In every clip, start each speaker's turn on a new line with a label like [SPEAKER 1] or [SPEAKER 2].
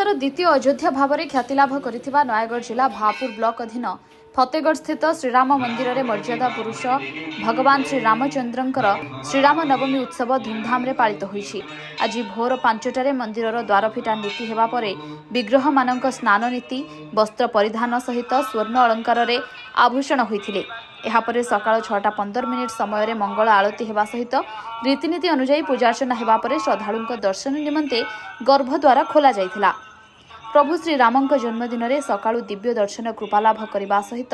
[SPEAKER 1] ओडिशार द्वितीय अयोध्या भाव में ख्यातिलाभ करथिबा नयागढ़ जिला भापुर ब्लॉक अधीन फतेगढ़ स्थित श्रीराम मंदिर में मर्यादा पुरुष भगवान श्री रामचंद्रंकर श्रीराम नवमी उत्सव धूमधाम पालित होईछि। आज भोर 5टार मंदिर द्वार फिटा नीति हेबा परे विग्रह मानक स्नान नीति वस्त्र परिधान सहित स्वर्ण अलंकार रे आभूषण होइथिले। एहापरे सकाळ 6:15 समय मंगल आलती हेबा सहित रीतिनीति अनुसार पूजार्चना हेबा परे श्रद्धालुंक दर्शन निमंते गर्भद्वार खोला जाइथिला। प्रभु श्री रामंक जन्मदिन में सकाळु दिव्य दर्शन कृपालाभ करने सहित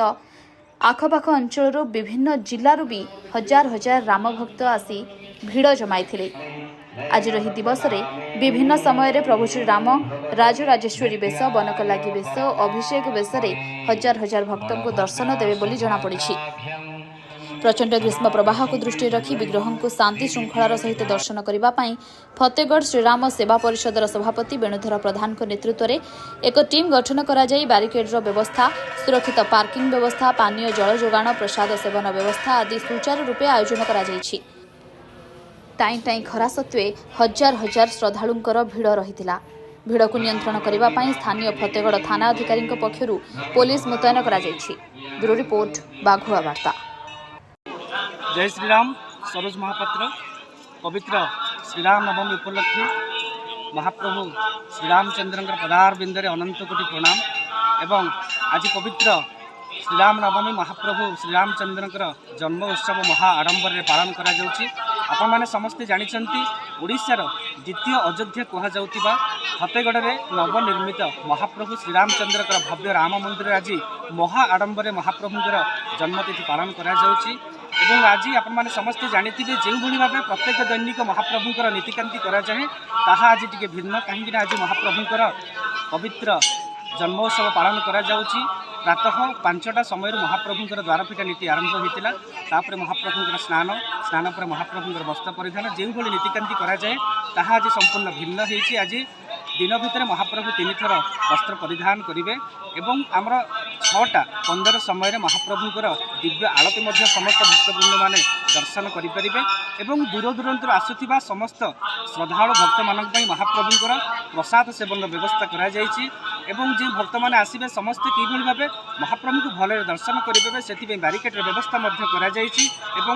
[SPEAKER 1] आखपाख अंचल विभिन्न जिलूर भी हजार हजार राम भक्त आसी भिड़ जमाई। आज दिवस में विभिन्न समय प्रभु श्री राम राजराजेश्वरी बेश बनकलागी बेश अभिषेक बेश हजार हजार भक्तों को दर्शन देवे बोली जनापड़ी। प्रचंड ग्रीष्म प्रवाह को दृष्टि रखी विग्रह को शांति श्रृंखलार सहित दर्शन करने फतेगढ़ श्रीराम सेवा परिषदर सभापति वेणुधर प्रधान नेतृत्व में एक टीम गठन कर बारिकेड्र व्यवस्था, सुरक्षित पार्किंग व्यवस्था, पानीय जल जोगाण, प्रसाद सेवन व्यवस्था आदि सुचारू रूपे आयोजन कर टाई टाई खरा सत्वे हजार हजार श्रद्धालुंकर भिड़ रही। भिड़ को नियंत्रण करने स्थानीय फतेगढ़ थाना अधिकारी पक्षर पुलिस मुतयन कर। ब्यूरो रिपोर्ट बाघुआ वार्ता।
[SPEAKER 2] जय श्रीराम। सरोज महापात्र। पवित्र श्रीराम नवमी उपलक्षे महाप्रभु श्रीरामचंद्र पदार बिंदरे अनंत कोटि प्रणाम। एवं आज पवित्र श्रीराम नवमी महाप्रभु श्रीरामचंद्र जन्म उत्सव महा आडंबर पालन करा जाउछि। आपण माने समस्ते जानिछंती ओडिशार द्वितीय अयोध्या कहुवा फतेगढ़ में नवनिर्मित महाप्रभु श्रीरामचंद्र भव्य राम मंदिर आज महा आडंबर महाप्रभुंर जन्मतिथि पालन करा जाउछि। एवं आज आपण समस्ते जानिथे जो भाव प्रत्येक दैनिक महाप्रभुंर नीतिकांति कराए ताहा आज टी भिन्न कहीं आज महाप्रभुंर पवित्र जन्मोत्सव पालन करा जाउछि। प्रातः 5टा समय महाप्रभुंर द्वारफिटा नीति आरंभ होता। तापर महाप्रभुंर स्नान पर महाप्रभुंर वस्त्र परिधान जो भाई नीतिकांति कराए ताहा आज संपूर्ण भिन्न होती। आज दिन भितर महाप्रभु 3 थर वस्त्र परिधान करेंगे एवं आमर 6:15 समय महाप्रभुंर दिव्य आलती समस्त भक्तवृंद मैंने दर्शन करेंगे एवं दूर दूरांतर आसुवा समस्त श्रद्धालु भक्त मान महाप्रभुंर प्रसाद सेवन व्यवस्था कराई। जो भक्त मैंने आसवे समस्ते किभली भाव महाप्रभु को भल दर्शन करेंगे से बारिकेड्र व्यवस्था कराई।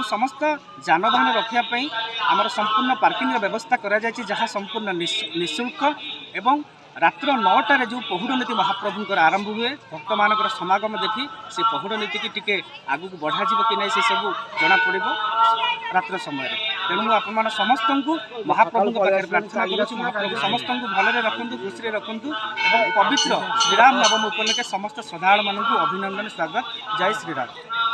[SPEAKER 2] समस्त जानवाहन रखापी आमर संपूर्ण पार्किंग व्यवस्था कराई जहाँ संपूर्ण निःशुल्क एवं रात्र 9टार जो पहुड़ नीति महाप्रभुंर आरंभ हुए भक्त मान समागम देखी से पहुड़ नीति की टिके आगू को बढ़ा कि नहीं से सब जना पड़ रात्र समय। तेणु आपण समस्त को महाप्रभु पाखे प्रार्थना करूँ महाप्रभु समस्त को भलरे रखु खुशी रखु और पवित्र श्रीराम नवमी उपलक्षे समस्त श्रद्धालु मानक अभिनंदन स्वागत। जय श्रीराम।